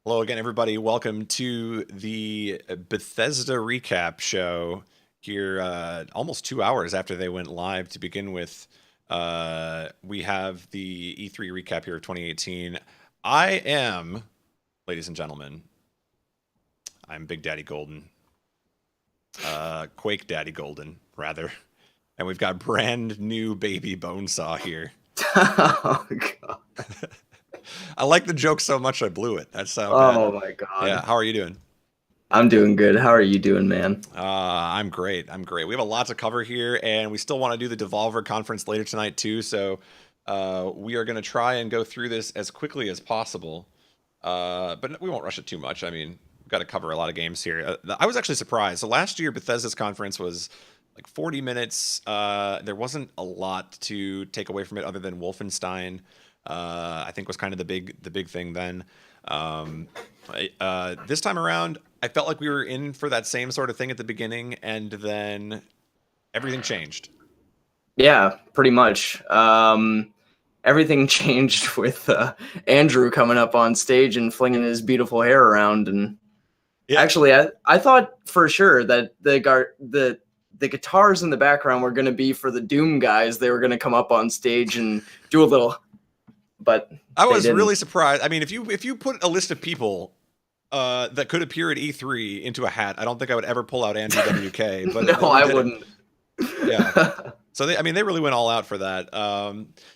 Hello again, everybody. Welcome to the Bethesda recap show here, almost 2 hours after they went live to begin with. We have the E3 recap here of 2018. I am, ladies and gentlemen, I'm Big Daddy Golden. Quake Daddy Golden, rather. And we've got brand new baby Bonesaw here. Oh god. I like the joke so much I blew it. That's how bad. Oh my Yeah, god. how are you doing? I'm doing good. How are you doing, man? I'm great. I'm great. We have a lot to cover here, and we still want to do the Devolver conference later tonight too. So we are going to try and go through this as quickly as possible, but we won't rush it too much. I mean, we've got to cover a lot of games here. I was actually surprised. So last year, Bethesda's conference was like 40 minutes. There wasn't a lot to take away from it other than Wolfenstein. I think was kind of the big thing then. This time around, I felt like we were in for that same sort of thing at the beginning, and then everything changed. Yeah, pretty much. Everything changed with Andrew coming up on stage and flinging his beautiful hair around. And Yeah. actually, I thought for sure that the guitars in the background were going to be for the Doom guys. They were going to come up on stage and do a little, but I they was didn't. really surprised. I mean, if you put a list of people that could appear at E3 into a hat, I don't think I would ever pull out Andrew WK. But No, I did it. wouldn't. Yeah. So they really went all out for that.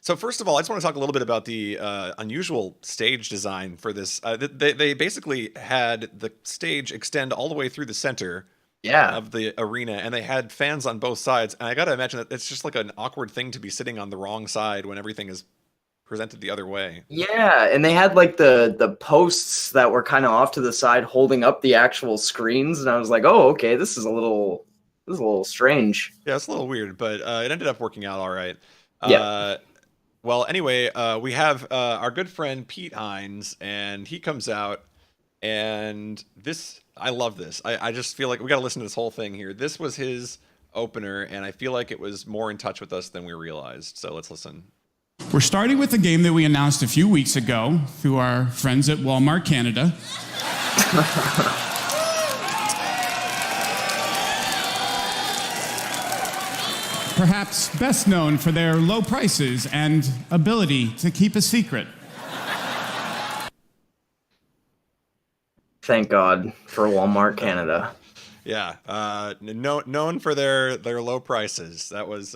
So first of all, I just want to talk a little bit about the unusual stage design for this. They basically had the stage extend all the way through the center Yeah. of the arena, and they had fans on both sides. And I got to imagine that it's just like an awkward thing to be sitting on the wrong side when everything is presented the other way. Yeah, and they had like the posts that were kind of off to the side holding up the actual screens, and I was like, "Oh, okay, this is a little strange." Yeah, it's a little weird, but it ended up working out all right. Yeah. Well, anyway, we have our good friend Pete Hines, and he comes out, and I love this. I just feel like we got to listen to this whole thing here. This was his opener, and I feel like it was more in touch with us than we realized. So let's listen. We're starting with a game that we announced a few weeks ago through our friends at Walmart Canada. Perhaps best known for their low prices and ability to keep a secret. Thank God for Walmart Canada. Yeah, known for their low prices. That was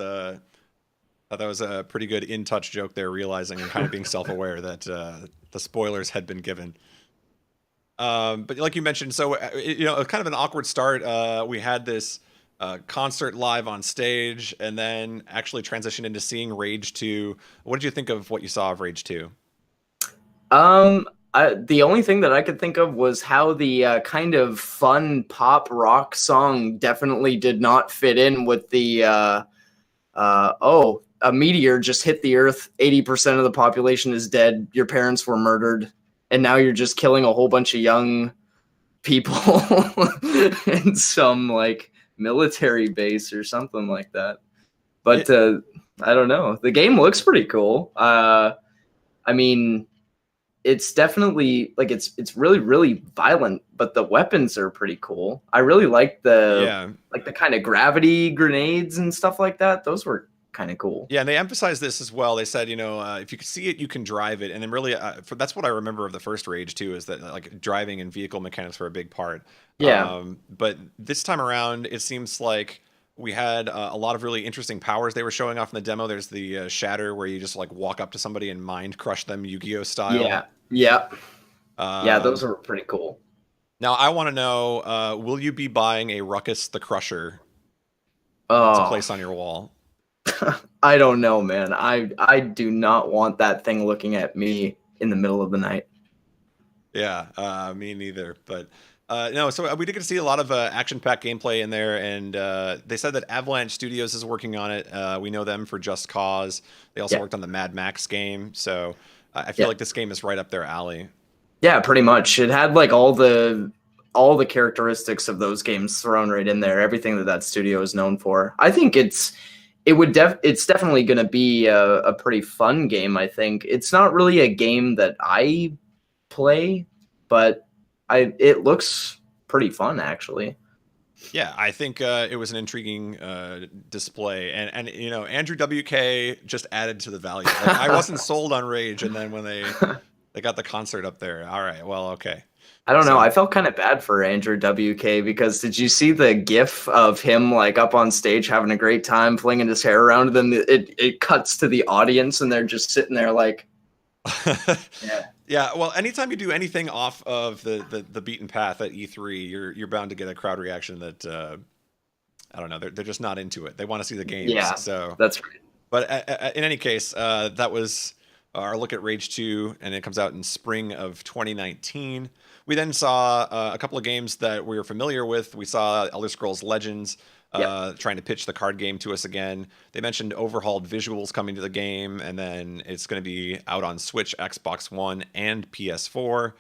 thought that was a pretty good in-touch joke there, realizing and kind of being self-aware that the spoilers had been given. But like you mentioned, so kind of an awkward start. We had this concert live on stage, and then actually transitioned into seeing Rage 2. What did you think of what you saw of Rage 2? The only thing that I could think of was how the kind of fun pop rock song definitely did not fit in with the a meteor just hit the earth, 80% of the population is dead, your parents were murdered, and now you're just killing a whole bunch of young people in some like military base or something like that. But I don't know. The game looks pretty cool. I mean, it's definitely like it's really, really violent, but the weapons are pretty cool. I really like the kind of gravity grenades and stuff like that. Those were kind of cool. Yeah, and they emphasized this as well. They said, if you can see it, you can drive it. And then really, that's what I remember of the first Rage too, is that like driving and vehicle mechanics were a big part. Yeah. But this time around, it seems like we had a lot of really interesting powers they were showing off in the demo. There's the Shatter, where you just like walk up to somebody and mind crush them, Yu-Gi-Oh style. Yeah. Yeah. Yeah, those are pretty cool. Now, I want to know, will you be buying a Ruckus the Crusher to place on your wall? I don't know, man. I do not want that thing looking at me in the middle of the night. Yeah, me neither. But no, so we did get to see a lot of action-packed gameplay in there, and they said that Avalanche Studios is working on it. We know them for Just Cause. They also worked on the Mad Max game, so I feel like this game is right up their alley. Yeah, pretty much. It had like all the characteristics of those games thrown right in there. Everything that studio is known for. I think it's definitely going to be a pretty fun game. I think it's not really a game that I play, but It looks pretty fun, actually. Yeah, I think it was an intriguing display, and Andrew WK just added to the value. Like I wasn't sold on Rage, and then when they got the concert up there, all right, well, okay. I don't know. So I felt kind of bad for Andrew WK because did you see the GIF of him like up on stage having a great time flinging his hair around? And then it cuts to the audience and they're just sitting there like, yeah. Yeah, well, anytime you do anything off of the beaten path at E3, you're bound to get a crowd reaction that I don't know, they're just not into it. They want to see the games. Yeah, So, that's right. but in any case, that was our look at Rage 2, and it comes out in spring of 2019. We then saw a couple of games that we were familiar with. We saw Elder Scrolls Legends trying to pitch the card game to us again. They mentioned overhauled visuals coming to the game, and then it's going to be out on Switch, Xbox One, and PS4.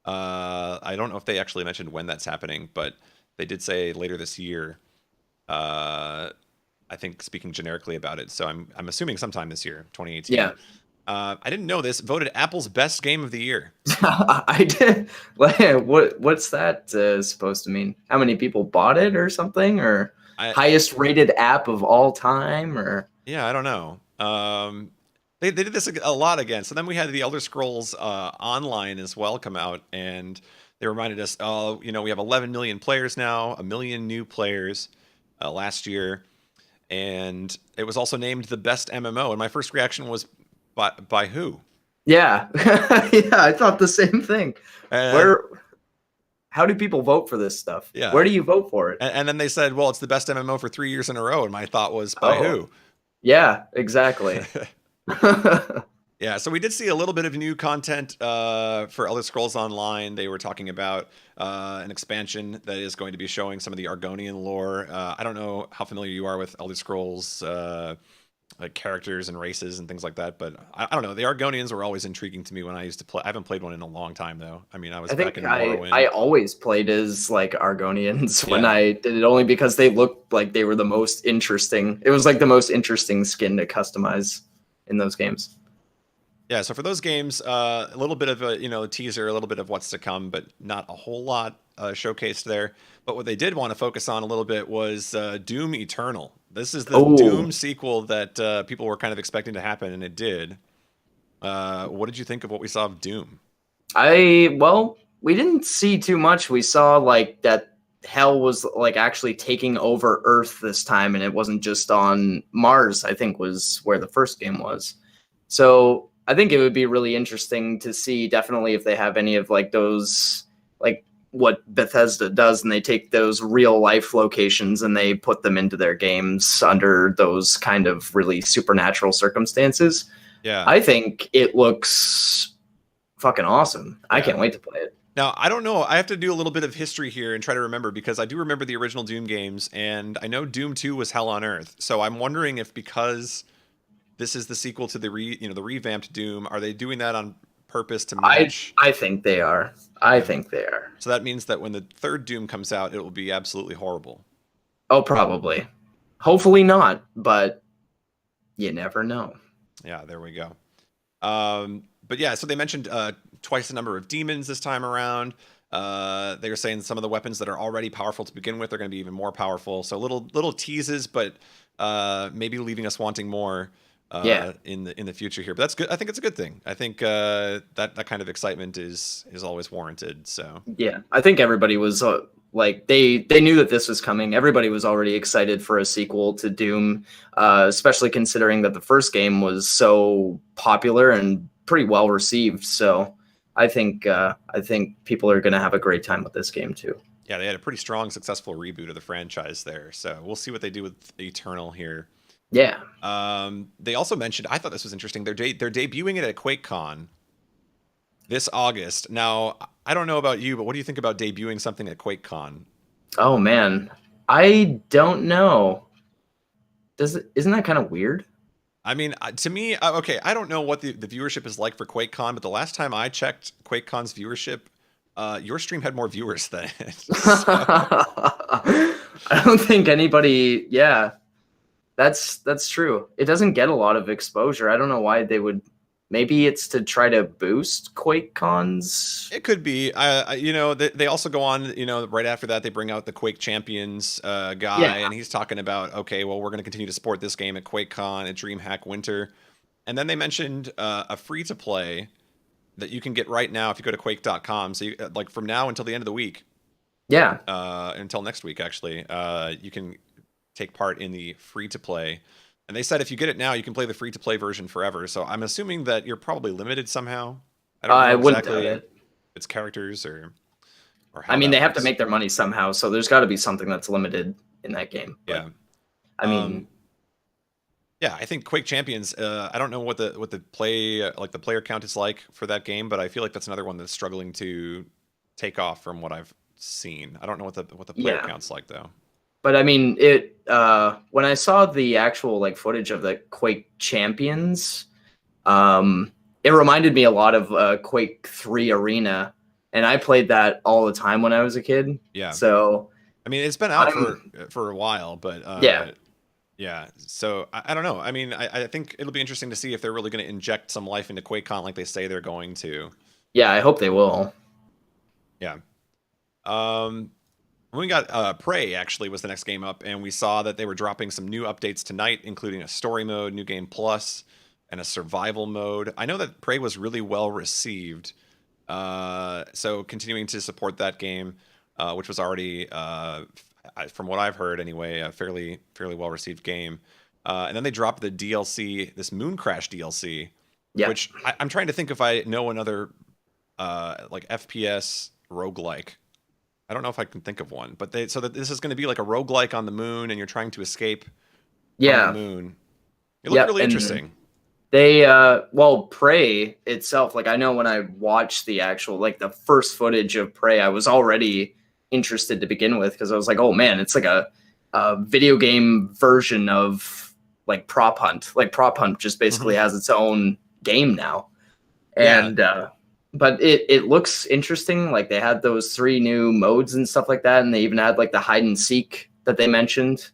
I don't know if they actually mentioned when that's happening, but they did say later this year. I think speaking generically about it, so I'm assuming sometime this year, 2018. Yeah. I didn't know this. Voted Apple's best game of the year. I did. What's that supposed to mean? How many people bought it or something? Or highest rated app of all time? Or yeah, I don't know. They did this a lot again. So then we had the Elder Scrolls Online as well come out, and they reminded us, oh, we have 11 million players now, 1 million new players last year, and it was also named the best MMO. And my first reaction was, by who? Yeah, yeah, I thought the same thing. How do people vote for this stuff? Yeah. Where do you vote for it? And then they said, well, it's the best MMO for 3 years in a row. And my thought was, by who? Yeah, exactly. Yeah, so we did see a little bit of new content for Elder Scrolls Online. They were talking about an expansion that is going to be showing some of the Argonian lore. I don't know how familiar you are with Elder Scrolls like characters and races and things like that, but I don't know. The Argonians were always intriguing to me when I used to play. I haven't played one in a long time though. I mean, I back in Morrowind. I always played as like Argonians when I did it, only because they looked like they were the most interesting. It was like the most interesting skin to customize in those games. Yeah, so for those games, a little bit of a teaser, a little bit of what's to come, but not a whole lot showcased there. But what they did want to focus on a little bit was Doom Eternal. This is the Doom sequel that people were kind of expecting to happen, and it did. What did you think of what we saw of Doom? We didn't see too much. We saw like that hell was like actually taking over Earth this time, and it wasn't just on Mars, I think was where the first game was. So I think it would be really interesting to see definitely if they have any of like those, like what Bethesda does, and they take those real life locations and they put them into their games under those kind of really supernatural circumstances. Yeah. I think it looks fucking awesome. I can't wait to play it. Now, I don't know. I have to do a little bit of history here and try to remember, because I do remember the original Doom games, and I know Doom 2 was Hell on Earth. So I'm wondering if, because this is the sequel to the revamped Doom, are they doing that on purpose to match? I think they are. I think they are. So that means that when the third Doom comes out, it will be absolutely horrible. Oh, probably. Hopefully not, but you never know. Yeah, there we go. But yeah, so they mentioned twice the number of demons this time around. They were saying some of the weapons that are already powerful to begin with are going to be even more powerful. So little teases, but maybe leaving us wanting more. In the future here, but that's good. I think it's a good thing. I think that kind of excitement is always warranted. So yeah, I think everybody was like they knew that this was coming. Everybody was already excited for a sequel to Doom, especially considering that the first game was so popular and pretty well received. So I think people are going to have a great time with this game too. Yeah, they had a pretty strong, successful reboot of the franchise there. So we'll see what they do with Eternal here. Yeah. They also mentioned, I thought this was interesting, they're debuting it at QuakeCon this August. Now, I don't know about you, but what do you think about debuting something at QuakeCon? Oh man, I don't know. Isn't that kind of weird? I mean, to me, okay, I don't know what the viewership is like for QuakeCon, but the last time I checked QuakeCon's viewership, your stream had more viewers than it. So. I don't think anybody. Yeah. That's true. It doesn't get a lot of exposure. I don't know why they would Maybe it's to try to boost QuakeCon's. It could be. They also go on. Right after that, they bring out the Quake Champions guy, Yeah. and he's talking about, okay, well, we're going to continue to support this game at QuakeCon, at DreamHack Winter, and then they mentioned a free to play that you can get right now if you go to Quake.com. So, like from now until the end of the week, Yeah. until next week, actually, you can take part in the free to play. And they said if you get it now, you can play the free to play version forever. So I'm assuming that you're probably limited somehow. I don't I know wouldn't doubt exactly it. its characters or I how mean, that they have to works. make their money somehow, so there's got to be something that's limited in that game. But Yeah. I mean, Yeah, I think Quake Champions. I don't know what the play like the player count is like for that game, but I feel like that's another one that's struggling to take off from what I've seen. I don't know what the player yeah. count's like though. But I mean, it when I saw the actual like footage of the Quake Champions, it reminded me a lot of Quake 3 Arena, and I played that all the time when I was a kid. Yeah. So I mean, it's been out for a while, but yeah. yeah. So I don't know. I mean, I think it'll be interesting to see if they're really going to inject some life into QuakeCon like they say they're going to. Yeah, I hope they will. Yeah. We got Prey actually was the next game up, and we saw that they were dropping some new updates tonight, including a story mode, new game plus, and a survival mode. I know that Prey was really well received, so continuing to support that game, which was already, from what I've heard anyway, a fairly well received game. And then they dropped the DLC, this Moon Crash DLC, Yeah. which I'm trying to think if I know another like FPS roguelike. I don't know if I can think of one, but so that this is going to be like a roguelike on the moon, and you're trying to escape from Yeah. the moon. It looked really interesting. They Prey itself, like I know when I watched the actual like the first footage of Prey, I was already interested to begin with because I was like, oh man, it's like a video game version of like Prop Hunt. Like Prop Hunt just basically has its own game now. And but it looks interesting. Like they had those 3 new modes and stuff like that, and they even had like the hide and seek that they mentioned,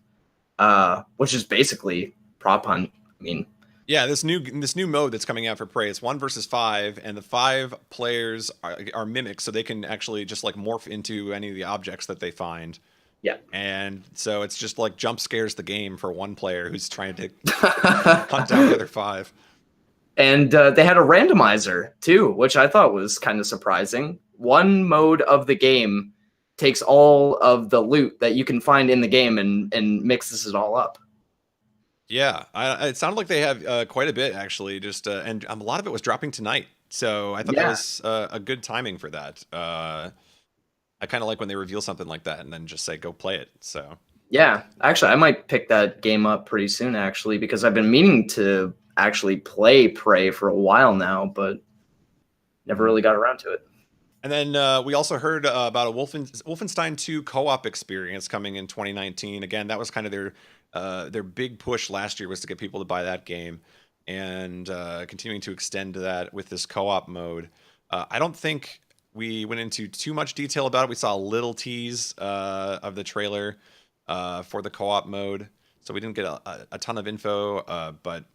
which is basically Prop Hunt. I mean, yeah, this new mode that's coming out for Prey, it's 1 versus 5, and the 5 players are mimics, so they can actually just like morph into any of the objects that they find. yeah. And so it's just like jump scares the game for one player who's trying to hunt down the other 5. And they had a randomizer too, which I thought was kind of surprising. One mode of the game takes all of the loot that you can find in the game and mixes it all up. Yeah, it sounded like they have quite a bit actually. Just and a lot of it was dropping tonight, so I thought that was a good timing for that. I kind of like when they reveal something like that and then just say go play it. So yeah, actually, I might pick that game up pretty soon actually because I've been meaning to actually play Prey for a while now, but never really got around to it. And then we also heard about a Wolfenstein 2 co-op experience coming in 2019. Again, that was kind of their big push last year was to get people to buy that game, and continuing to extend that with this co-op mode. I don't think we went into too much detail about it. We saw a little tease of the trailer for the co-op mode, so we didn't get a ton of info. But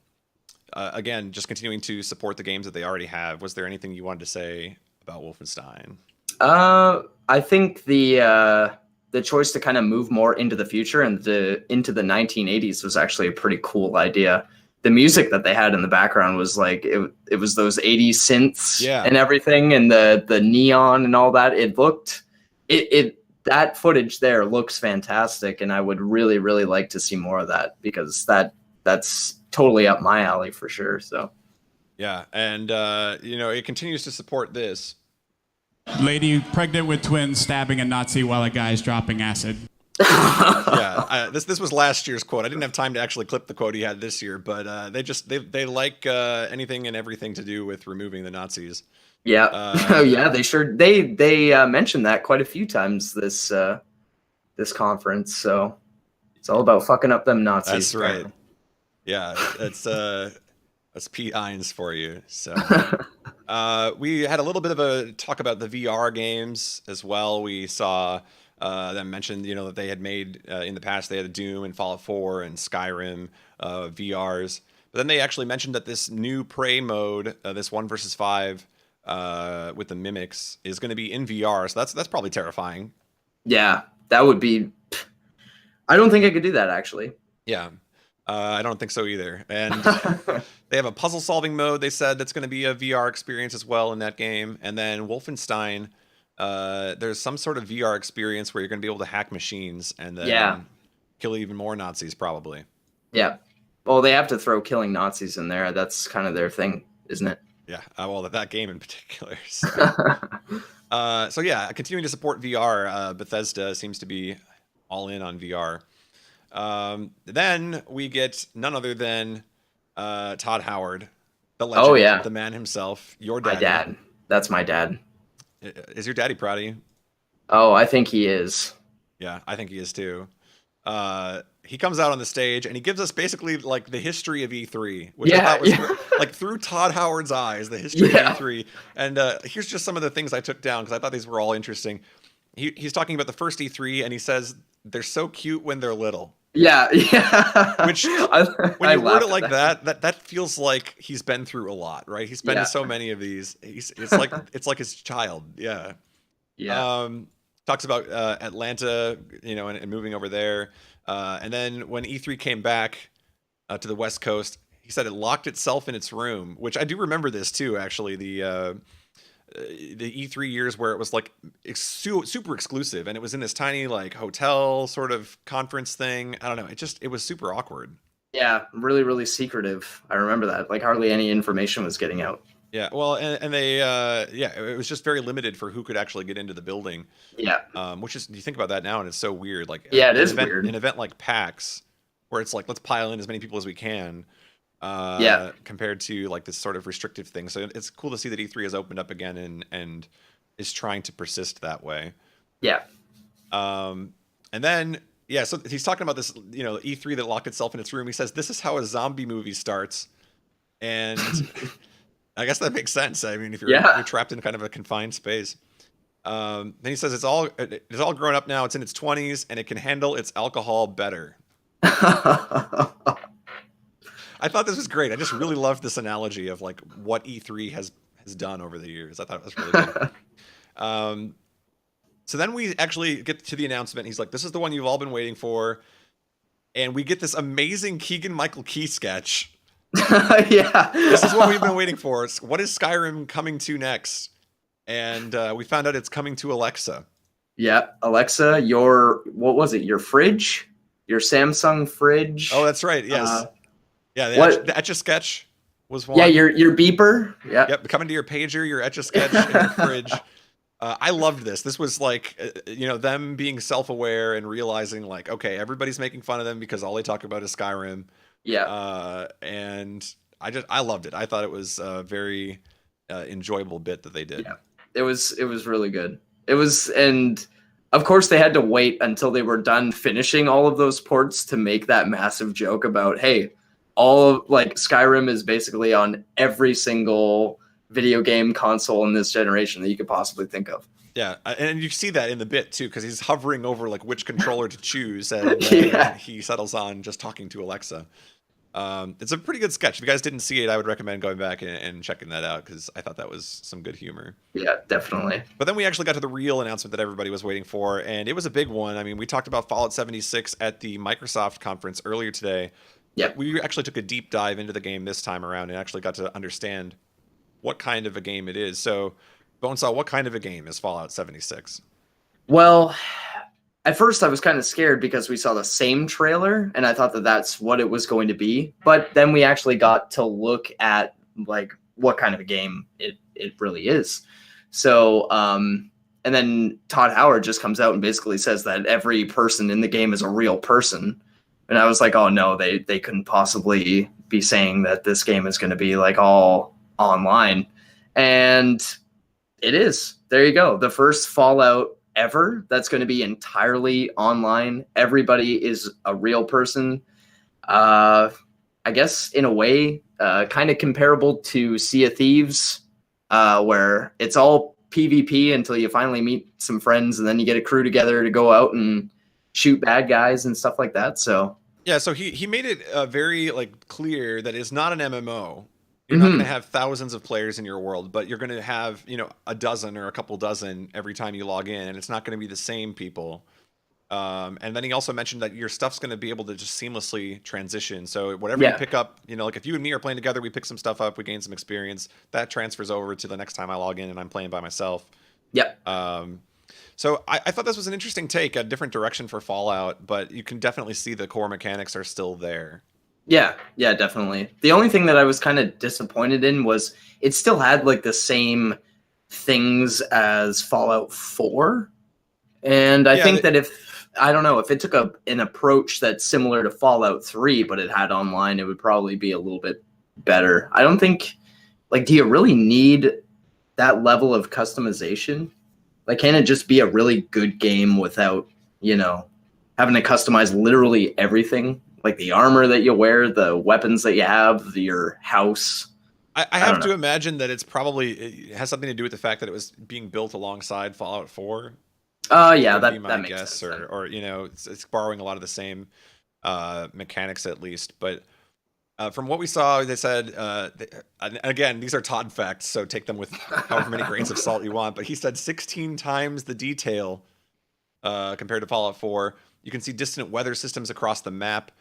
again, just continuing to support the games that they already have. Was there anything you wanted to say about Wolfenstein? I think the choice to kind of move more into the future and into the 1980s was actually a pretty cool idea. The music that they had in the background was like it was those 80s synths and everything, and the neon and all that. It looked that footage there looks fantastic, and I would really like to see more of that because that's totally up my alley for sure. So yeah, and it continues to support this. Lady pregnant with twins stabbing a Nazi while a guy's dropping acid. Yeah, this was last year's quote. I didn't have time to actually clip the quote he had this year, but they like anything and everything to do with removing the Nazis. Yeah, oh yeah, they mentioned that quite a few times this conference. So it's all about fucking up them Nazis. That's right. Yeah, that's Pete Hines for you. So we had a little bit of a talk about the VR games as well. We saw them mention, that they had made in the past. They had Doom and Fallout 4 and Skyrim VRs. But then they actually mentioned that this new Prey mode, this 1 versus 5 with the mimics, is going to be in VR. So that's probably terrifying. Yeah, that would be. I don't think I could do that actually. Yeah, I don't think so either. And they have a puzzle solving mode. They said that's going to be a VR experience as well in that game. And then Wolfenstein, there's some sort of VR experience where you're going to be able to hack machines and then kill even more Nazis, probably. Yeah. Well, they have to throw killing Nazis in there. That's kind of their thing, isn't it? Yeah. Well, that game in particular. So, so yeah, continuing to support VR. Bethesda seems to be all in on VR. Then we get none other than Todd Howard, the legend, Oh, yeah. the man himself, your dad. My dad. That's my dad. Is your daddy proud of you? Oh, I think he is. Yeah, I think he is too. He comes out on the stage and he gives us basically like the history of E3, which I thought was like through Todd Howard's eyes, the history of E3. And here's just some of the things I took down because I thought these were all interesting. He's talking about the first E3 and he says they're so cute when they're little. Yeah. Which when you word it like that feels like he's been through a lot, right? He's been to so many of these. It's like his child. Yeah. Yeah. Talks about Atlanta, and moving over there. And then when E3 came back to the West Coast, he said it locked itself in its room, which I do remember this too, actually. The E3 years where it was like super exclusive and it was in this tiny like hotel sort of conference thing. I don't know. It was super awkward. Yeah. Really, really secretive. I remember that. Like hardly any information was getting out. Yeah. Well, and they, it was just very limited for who could actually get into the building. Yeah. Which is, you think about that now and it's so weird. Like, it is weird. An event like PAX where it's like, let's pile in as many people as we can. Compared to like this sort of restrictive thing. So it's cool to see that E3 has opened up again and is trying to persist that way. Yeah. And then, so he's talking about this, E3 that locked itself in its room. He says, this is how a zombie movie starts. And I guess that makes sense. I mean, if you're trapped in kind of a confined space. Then he says, it's all grown up now. It's in its 20s and it can handle its alcohol better. I thought this was great. I just really loved this analogy of like what E3 has done over the years. I thought it was really good. So then we actually get to the announcement. He's like, this is the one you've all been waiting for. And we get this amazing Keegan-Michael Key sketch. Yeah. This is what we've been waiting for. What is Skyrim coming to next? And we found out it's coming to Alexa. Yeah. Alexa, what was it? Your fridge? Your Samsung fridge? Oh, that's right. Yes. The Etch-a-Sketch was one. Yeah, your beeper. Yeah. Yep, coming to your pager, your Etch-a-Sketch, and your fridge. I loved this. This was like, them being self-aware and realizing like, okay, everybody's making fun of them because all they talk about is Skyrim. Yeah. And I loved it. I thought it was a very enjoyable bit that they did. Yeah, it was really good. It was, and of course they had to wait until they were done finishing all of those ports to make that massive joke about, hey, all of like Skyrim is basically on every single video game console in this generation that you could possibly think of. Yeah, and you see that in the bit too, because he's hovering over like which controller to choose, and he settles on just talking to Alexa. It's a pretty good sketch. If you guys didn't see it, I would recommend going back and checking that out because I thought that was some good humor. Yeah, definitely. But then we actually got to the real announcement that everybody was waiting for, and it was a big one. I mean, we talked about Fallout 76 at the Microsoft conference earlier today. Yeah, we actually took a deep dive into the game this time around and actually got to understand what kind of a game it is. So, Bonesaw, what kind of a game is Fallout 76? Well, at first I was kind of scared because we saw the same trailer and I thought that that's what it was going to be. But then we actually got to look at like what kind of a game it really is. So, and then Todd Howard just comes out and basically says that every person in the game is a real person. And I was like, oh no, they couldn't possibly be saying that this game is going to be like all online. And it is. There you go. The first Fallout ever that's going to be entirely online. Everybody is a real person. I guess in a way, kind of comparable to Sea of Thieves, where it's all PvP until you finally meet some friends and then you get a crew together to go out and shoot bad guys and stuff like that. So Yeah, so he made it very like clear that it's not an MMO. You're not going to Hmm. have thousands of players in your world, but you're going to have, a dozen or a couple dozen every time you log in, and it's not going to be the same people. And then he also mentioned that your stuff's going to be able to just seamlessly transition. So whatever you Yeah. pick up, like if you and me are playing together, we pick some stuff up, we gain some experience, that transfers over to the next time I log in and I'm playing by myself. Yep. Um, so I thought this was an interesting take, a different direction for Fallout, but you can definitely see the core mechanics are still there. Yeah, yeah, definitely. The only thing that I was kind of disappointed in was it still had like the same things as Fallout 4. And I Yeah, think that if I don't know, if it took an approach that's similar to Fallout 3 but it had online, it would probably be a little bit better. I don't think do you really need that level of customization? Like, can it just be a really good game without, having to customize literally everything? Like the armor that you wear, the weapons that you have, your house. I I have don't to know. imagine that it has something to do with the fact that it was being built alongside Fallout 4. Yeah, Would be that my makes guess, sense then. or it's borrowing a lot of the same mechanics at least. But from what we saw, they said, and again, these are Todd facts, so take them with however many grains of salt you want. But he said 16 times the detail compared to Fallout 4. You can see distant weather systems across the map.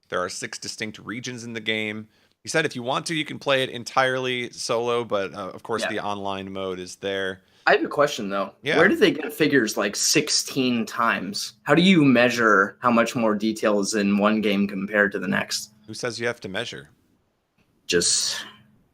There are 6 distinct regions in the game. He said if you want to, you can play it entirely solo, but of course Yeah. the online mode is there. I have a question though. Yeah. Where do they get figures like 16 times? How do you measure how much more detail is in one game compared to the next? Who says you have to measure? Just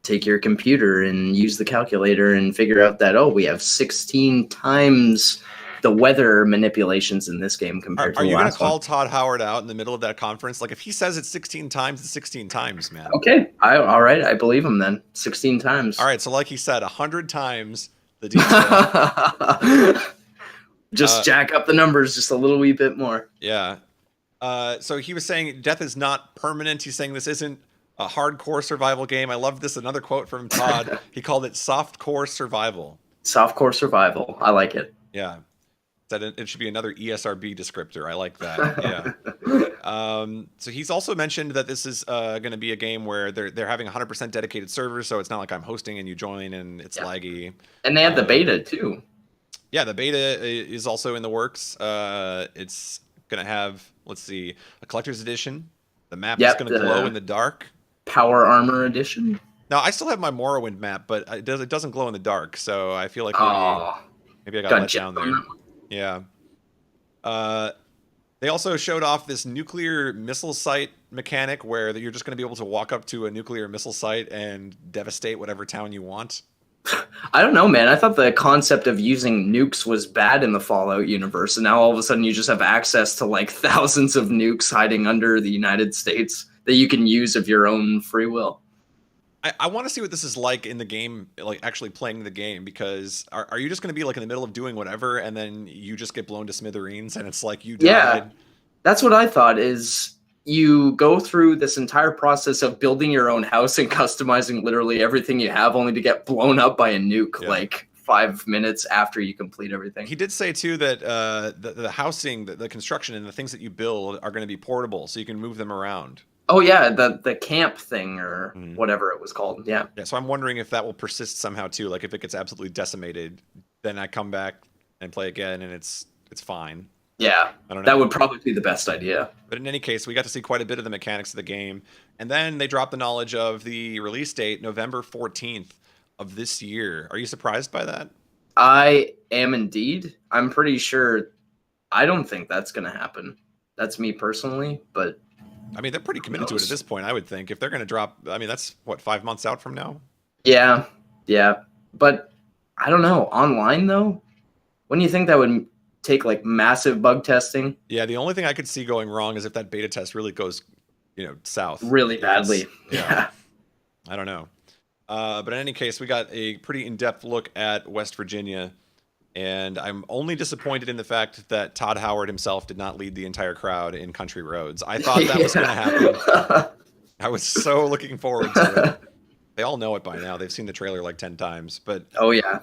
take your computer and use the calculator and figure out that, oh, we have 16 times the weather manipulations in this game compared to Are the you going to last one. call Todd Howard out in the middle of that conference? Like, if he says it's 16 times, it's 16 times, man. Okay. All right. I believe him then. 16 times. All right. So, like he said, 100 times the detail. Just jack up the numbers just a little wee bit more. Yeah. So he was saying death is not permanent. He's saying this isn't a hardcore survival game. I love this. Another quote from Todd. He called it softcore survival. Softcore survival. I like it. Yeah. That it should be another ESRB descriptor. I like that. Yeah. So he's also mentioned that this is going to be a game where they're having 100% dedicated servers, so it's not like I'm hosting and you join and it's laggy. And they had the beta too. Yeah, the beta is also in the works. It's going to have, let's see, a collector's edition. The map is going to glow in the dark. Power Armor edition. Now, I still have my Morrowind map, but it doesn't glow in the dark, so I feel like maybe I got let down there. Yeah. They also showed off this nuclear missile site mechanic where you're just going to be able to walk up to a nuclear missile site and devastate whatever town you want. I don't know, man. I thought the concept of using nukes was bad in the Fallout universe, and now all of a sudden you just have access to like thousands of nukes hiding under the United States that you can use of your own free will. I want to see what this is like in the game, like actually playing the game, because are you just going to be like in the middle of doing whatever and then you just get blown to smithereens and it's like you died? Yeah, that's what I thought is you go through this entire process of building your own house and customizing literally everything you have only to get blown up by a nuke like 5 minutes after you complete everything. He did say too that the housing, the construction and the things that you build are going to be portable so you can move them around. Oh yeah, the camp thing or whatever it was called. Yeah. Yeah. So I'm wondering if that will persist somehow too. Like if it gets absolutely decimated, then I come back and play again and it's fine. Yeah. I don't know. That would probably be the best idea. But in any case, we got to see quite a bit of the mechanics of the game. And then they dropped the knowledge of the release date, November 14th of this year. Are you surprised by that? I am indeed. I'm pretty sure. I don't think that's going to happen. That's me personally, but I mean, they're pretty committed to it at this point, I would think. If they're going to drop, I mean, that's what, 5 months out from now? Yeah. But I don't know. Online, though? Wouldn't you think that would take, like, massive bug testing? Yeah, the only thing I could see going wrong is if that beta test really goes, south. Really badly. Yeah. I don't know. But in any case, we got a pretty in-depth look at West Virginia. And I'm only disappointed in the fact that Todd Howard himself did not lead the entire crowd in Country Roads. I thought that was going to happen. I was so looking forward to it. They all know it by now. They've seen the trailer like 10 times. But oh, yeah.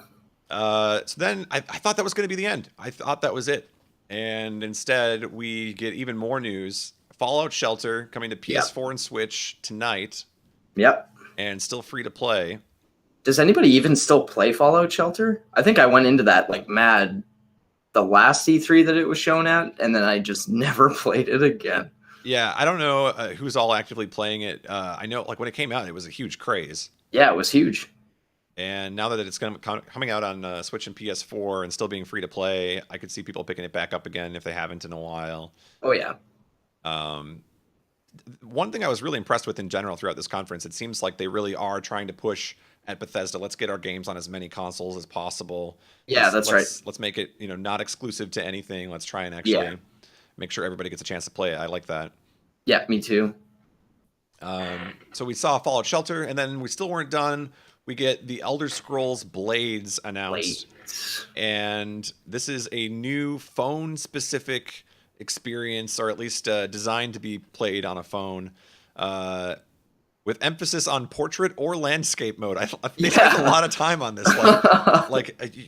So then I thought that was going to be the end. I thought that was it. And instead, we get even more news Fallout Shelter coming to Yep. PS4 and Switch tonight, Yep. and still free to play. Does anybody even still play Fallout Shelter? I think I went into that like mad the last E3 that it was shown at, and then I just never played it again. Yeah, I don't know who's all actively playing it. I know, like when it came out, it was a huge craze, Yeah, it was huge. and now that it's coming out on Switch and PS4 and still being free to play, I could see people picking it back up again if they haven't in a while. Oh yeah. One thing I was really impressed with in general throughout this conference, it seems like they really are trying to push at Bethesda. Let's get our games on as many consoles as possible. Yeah, that's right. Let's make it, not exclusive to anything. Let's try and actually make sure everybody gets a chance to play it. I like that. Yeah, me too. So we saw Fallout Shelter, and then we still weren't done. We get the Elder Scrolls Blades announced, and this is a new phone-specific experience, or at least designed to be played on a phone, with emphasis on portrait or landscape mode. They spent a lot of time on this.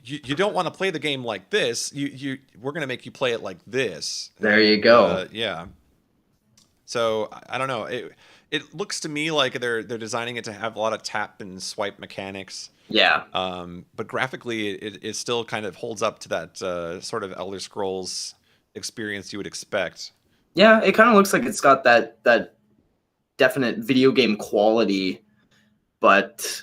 You don't want to play the game like this. We're going to make you play it like this. There you go. Yeah. So I don't know. It looks to me like they're designing it to have a lot of tap and swipe mechanics. Yeah. But graphically, it still kind of holds up to that sort of Elder Scrolls experience you would expect. Yeah, it kind of looks like it's got that definite video game quality, but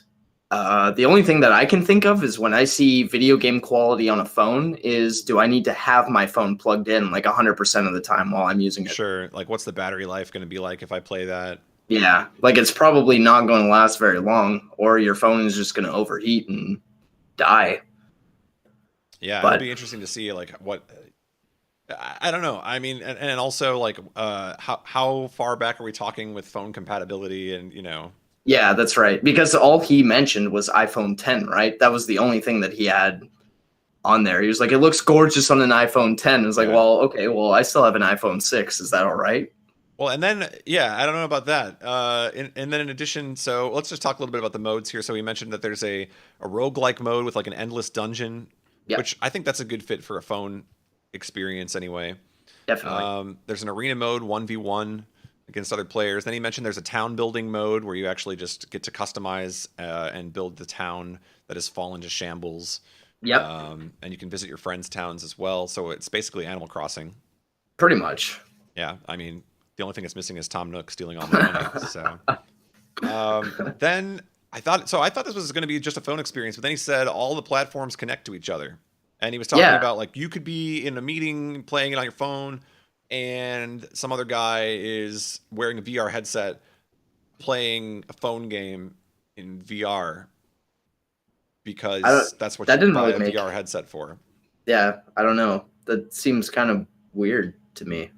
the only thing that I can think of is when I see video game quality on a phone is, do I need to have my phone plugged in like 100% of the time while I'm using it? Sure. Like, what's the battery life going to be like if I play that? Yeah, like it's probably not going to last very long, or your phone is just going to overheat and die. Yeah, it'll be interesting to see like what. I don't know. I mean, and also like how far back are we talking with phone compatibility and Yeah, that's right. Because all he mentioned was iPhone 10, right? That was the only thing that he had on there. He was like, it looks gorgeous on an iPhone 10. It was like, well, okay, well, I still have an iPhone 6. Is that all right? Well, and then, I don't know about that. And then in addition, so let's just talk a little bit about the modes here. So we mentioned that there's a roguelike mode with like an endless dungeon, which I think that's a good fit for a phone experience anyway. Definitely. There's an arena mode, 1v1 against other players. Then he mentioned there's a town building mode where you actually just get to customize and build the town that has fallen to shambles. Yep. And you can visit your friends' towns as well. So it's basically Animal Crossing. Pretty much. Yeah, I mean, the only thing that's missing is Tom Nook stealing all my money. So then I thought this was going to be just a phone experience, but then he said all the platforms connect to each other. And he was talking about like you could be in a meeting playing it on your phone, and some other guy is wearing a VR headset playing a phone game in VR because that's what you buy a VR headset for. Yeah, I don't know. That seems kind of weird to me.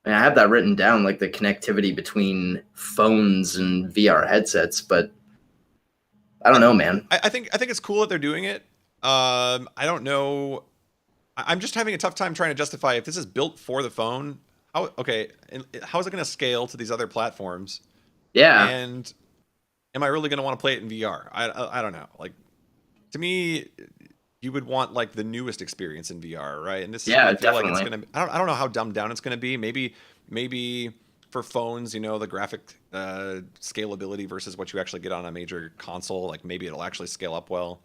I mean, I have that written down, like the connectivity between phones and VR headsets, but I don't know, man. I think it's cool that they're doing it. I don't know. I'm just having a tough time trying to justify if this is built for the phone. How is it going to scale to these other platforms? Yeah. And am I really going to want to play it in VR? I don't know. Like, to me, you would want like the newest experience in VR, right? And this is I feel like it's going to. I don't know how dumbed down it's going to be. Maybe for phones, the graphic scalability versus what you actually get on a major console. Like maybe it'll actually scale up well.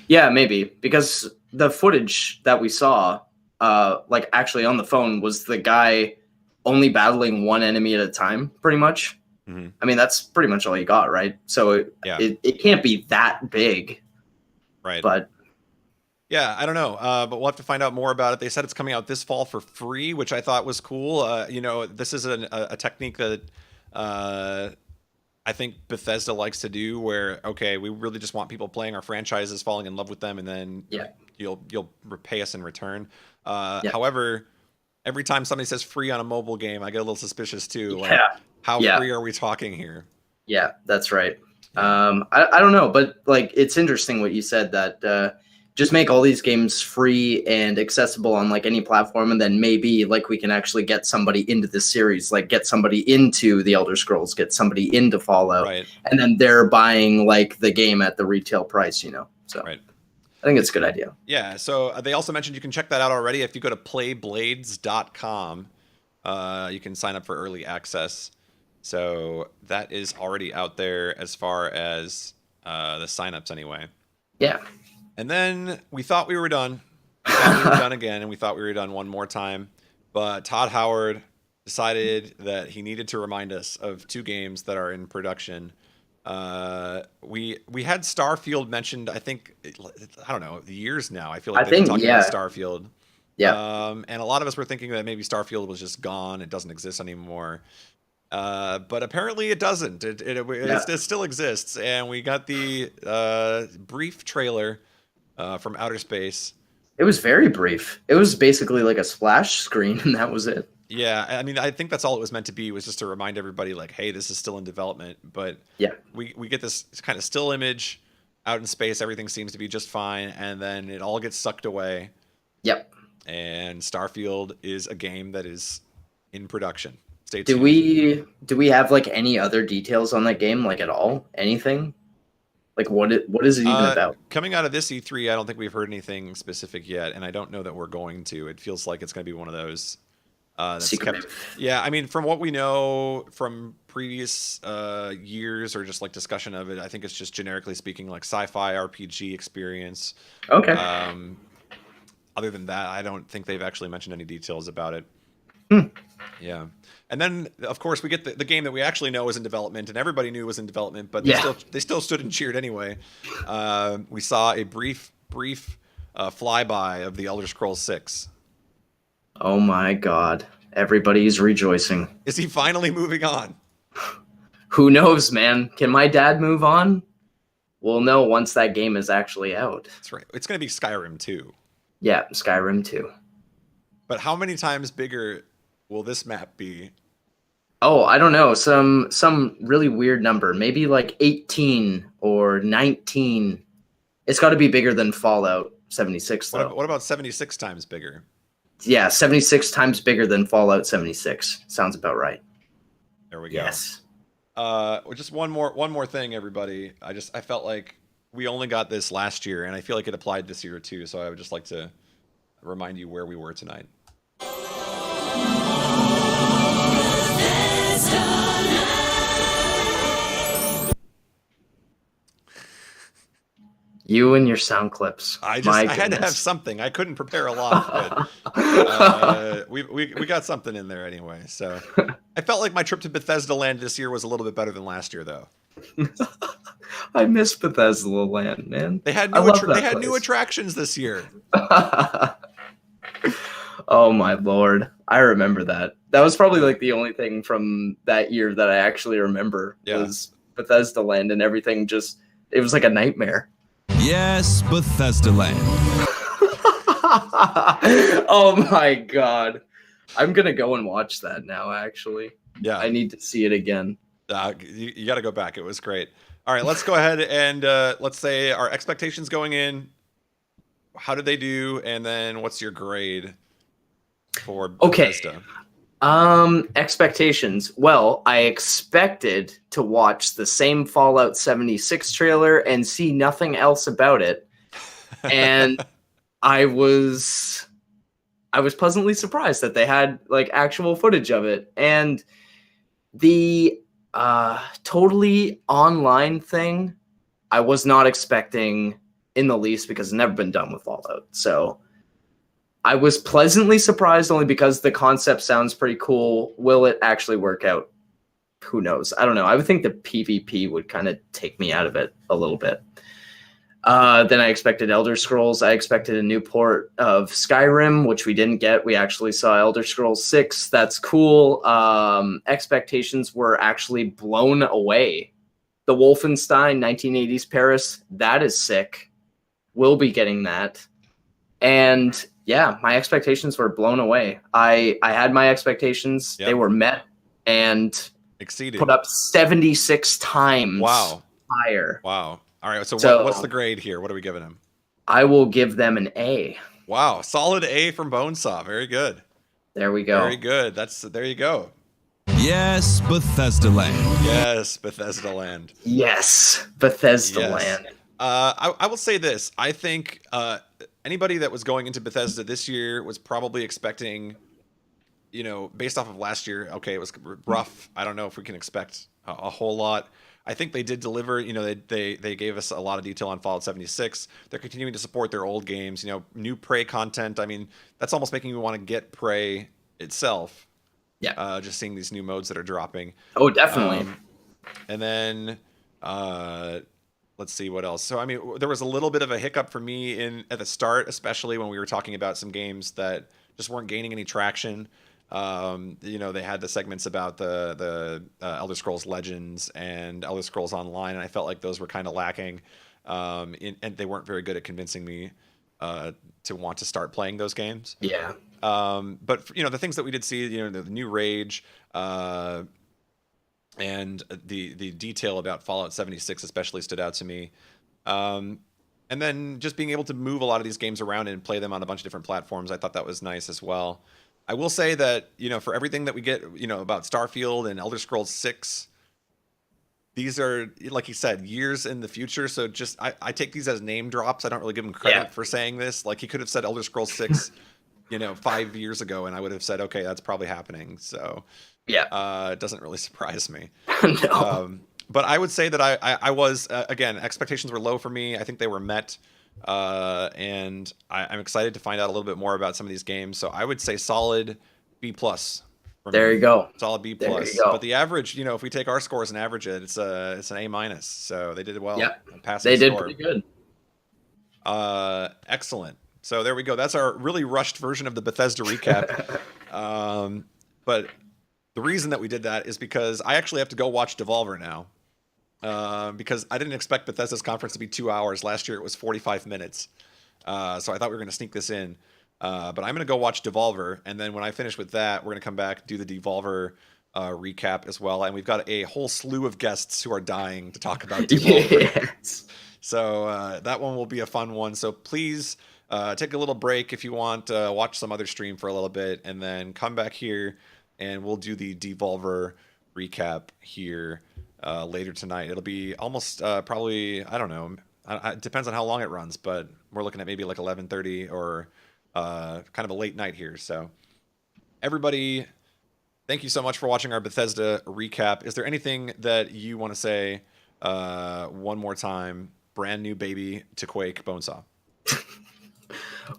Yeah, maybe, because the footage that we saw, like actually on the phone, was the guy only battling one enemy at a time, pretty much. Mm-hmm. I mean, that's pretty much all you got, right? So it can't be that big, right? But yeah, I don't know, but we'll have to find out more about it. They said it's coming out this fall for free, which I thought was cool. This is a technique that I think Bethesda likes to do, where we really just want people playing our franchises, falling in love with them, and then you'll repay us in return. However, every time somebody says free on a mobile game, I get a little suspicious too. Like, how free are we talking here? Yeah, that's right. I don't know, but like it's interesting what you said, that just make all these games free and accessible on like any platform, and then maybe like we can actually get somebody into this series, like get somebody into the Elder Scrolls, get somebody into Fallout, and then they're buying like the game at the retail price, So I think it's a good idea. Yeah. So they also mentioned you can check that out already if you go to playblades.com. You can sign up for early access. So that is already out there as far as the signups anyway. Yeah. And then we thought we were done. We thought we were done again, and we thought we were done one more time. But Todd Howard decided that he needed to remind us of 2 games that are in production. We had Starfield mentioned, I think, I don't know, years now. I feel like they've been talking about Starfield. Yeah. And a lot of us were thinking that maybe Starfield was just gone. It doesn't exist anymore. But apparently it doesn't. It still exists. And we got the brief trailer from outer space. It was very brief. It was basically like a splash screen, and that was it. Yeah, I mean, I think that's all it was meant to be, was just to remind everybody, like, hey, this is still in development. But yeah, we get this kind of still image out in space. Everything seems to be just fine, and then it all gets sucked away. Yep. And Starfield is a game that is in production. Stay tuned. Do we have like any other details on that game, like at all? Anything? Like what is it even about? Coming out of this E3, I don't think we've heard anything specific yet, and I don't know that we're going to. It feels like it's going to be one of those that's kept. Yeah, I mean, from what we know from previous years or just like discussion of it, I think it's just generically speaking like sci-fi RPG experience. Okay. Other than that, I don't think they've actually mentioned any details about it. Yeah. And then, of course, we get the game that we actually know is in development, and everybody knew was in development, but they still stood and cheered anyway. We saw a brief flyby of the Elder Scrolls 6. Oh my God. Everybody's rejoicing. Is he finally moving on? Who knows, man? Can my dad move on? We'll know once that game is actually out. That's right. It's going to be Skyrim 2. Yeah, Skyrim 2. But how many times bigger will this map be? Oh, I don't know. Some really weird number. Maybe like 18 or 19. It's got to be bigger than Fallout 76, though. What about 76 times bigger? Yeah, 76 times bigger than Fallout 76. Sounds about right. There we go. Yes. Just one more thing, everybody. I felt like we only got this last year, and I feel like it applied this year too. So I would just like to remind you where we were tonight. You and your sound clips. I had to have something. I couldn't prepare a lot, but we got something in there anyway. So I felt like my trip to Bethesda Land this year was a little bit better than last year, though. I miss Bethesda Land, man. They had new attractions this year. Oh my Lord, I remember that. That was probably like the only thing from that year that I actually remember was Bethesda Land, and everything it was like a nightmare. Yes, Bethesda Land. Oh my God. I'm going to go and watch that now, actually. Yeah. I need to see it again. You got to go back. It was great. All right, let's go ahead and let's say our expectations going in. How did they do? And then what's your grade for Bethesda? Expectations. Well, I expected to watch the same Fallout 76 trailer and see nothing else about it. And I was pleasantly surprised that they had like actual footage of it. And the totally online thing, I was not expecting in the least, because it's never been done with Fallout. So I was pleasantly surprised only because the concept sounds pretty cool. Will it actually work out? Who knows? I don't know. I would think the PvP would kind of take me out of it a little bit. Then I expected Elder Scrolls. I expected a new port of Skyrim, which we didn't get. We actually saw Elder Scrolls 6. That's cool. Expectations were actually blown away. The Wolfenstein 1980s Paris, that is sick. We'll be getting that. And yeah, my expectations were blown away. I had my expectations. Yep. They were met and exceeded. Put up 76 times higher. Wow. All right. So what's the grade here? What are we giving them? I will give them an A. Wow. Solid A from Bonesaw. Very good. There we go. Very good. There you go. Yes, Bethesda Land. Yes, Bethesda Land. Yes, Bethesda Land. I will say this. I think anybody that was going into Bethesda this year was probably expecting you know, based off of last year, okay, it was rough. I don't know if we can expect a whole lot. I think they did deliver. You know, they gave us a lot of detail on Fallout 76. They're continuing to support their old games. You know, new Prey content. I mean, that's almost making me want to get Prey itself. Yeah. Just seeing these new modes that are dropping. Oh, definitely. And then let's see what else. So I mean, there was a little bit of a hiccup for me at the start, especially when we were talking about some games that just weren't gaining any traction. You know, they had the segments about the Elder Scrolls Legends and Elder Scrolls Online, and I felt like those were kind of lacking, and they weren't very good at convincing me to want to start playing those games. Yeah. But you know, the things that we did see, you know, the new Rage, and the detail about Fallout 76 especially stood out to me. And then just being able to move a lot of these games around and play them on a bunch of different platforms, I thought that was nice as well. I will say that, you know, for everything that we get, you know, about Starfield and Elder Scrolls 6, these are, like he said, years in the future. So just, I take these as name drops. I don't really give him credit for saying this. Like, he could have said Elder Scrolls 6, you know, 5 years ago, and I would have said, okay, that's probably happening. So it doesn't really surprise me. No. But I would say that I was, again, expectations were low for me. I think they were met. And I'm excited to find out a little bit more about some of these games. So I would say solid B+. There you go. Solid B+. But the average, you know, if we take our scores and average it, it's an A-. So they did well. Yeah, Passing they did score. pretty good. Excellent. So there we go. That's our really rushed version of the Bethesda recap. But the reason that we did that is because I actually have to go watch Devolver now. Because I didn't expect Bethesda's conference to be 2 hours. Last year it was 45 minutes. So I thought we were going to sneak this in. But I'm going to go watch Devolver. And then when I finish with that, we're going to come back, do the Devolver recap as well. And we've got a whole slew of guests who are dying to talk about Devolver. Yes. So that one will be a fun one. So please take a little break if you want. Watch some other stream for a little bit. And then come back here and we'll do the Devolver recap here later tonight. It'll be almost probably, I don't know, it depends on how long it runs, but we're looking at maybe like 11:30 or kind of a late night here. So everybody, thank you so much for watching our Bethesda recap. Is there anything that you want to say one more time? Brand new baby to Quake, Bonesaw.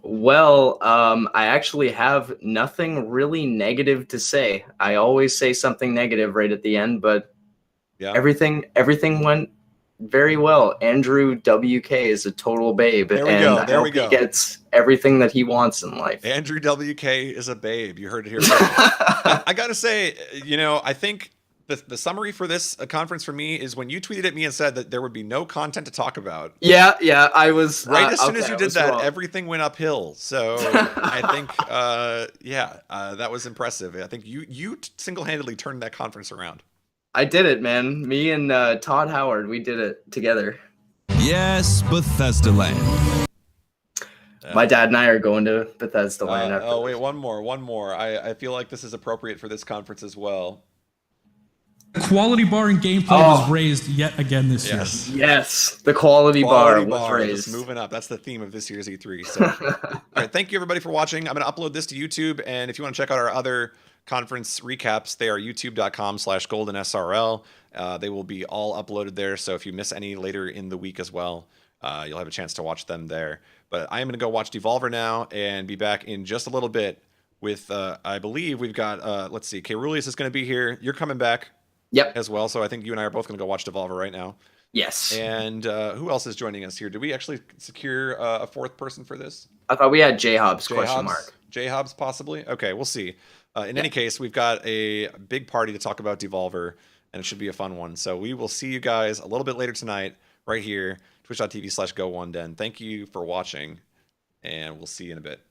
Well, I actually have nothing really negative to say. I always say something negative right at the end, but everything went very well. Andrew WK is a total babe, there we and go. I there hope we go. he gets everything that he wants in life. Andrew WK is a babe. You heard it here. I gotta say, you know, I think the summary for this conference for me is when you tweeted at me and said that there would be no content to talk about. Yeah, I was right as soon as you did that, wrong. Everything went uphill. So I think, that was impressive. I think you single-handedly turned that conference around. I did it, man. Me and Todd Howard, we did it together. Yes, Bethesda Land. My dad and I are going to Bethesda Land. After wait, one more. I feel like this is appropriate for this conference as well. The quality bar and gameplay was raised yet again this year. Yes, the quality bar was raised. Just moving up. That's the theme of this year's E3. So, all right, thank you everybody for watching. I'm going to upload this to YouTube, and if you want to check out our other conference recaps, they are youtube.com/goldensrl. They will be all uploaded there. So if you miss any later in the week as well, you'll have a chance to watch them there. But I am going to go watch Devolver now and be back in just a little bit with, I believe we've got, let's see, Krulius is going to be here. You're coming back. Yep. As well. So I think you and I are both going to go watch Devolver right now. Yes. And who else is joining us here? Did we actually secure a fourth person for this? I thought we had J-Hobbs, question mark. J-Hobbs possibly? Okay, we'll see. In any case, we've got a big party to talk about Devolver, and it should be a fun one. So we will see you guys a little bit later tonight right here, twitch.tv/go1den. Thank you for watching, and we'll see you in a bit.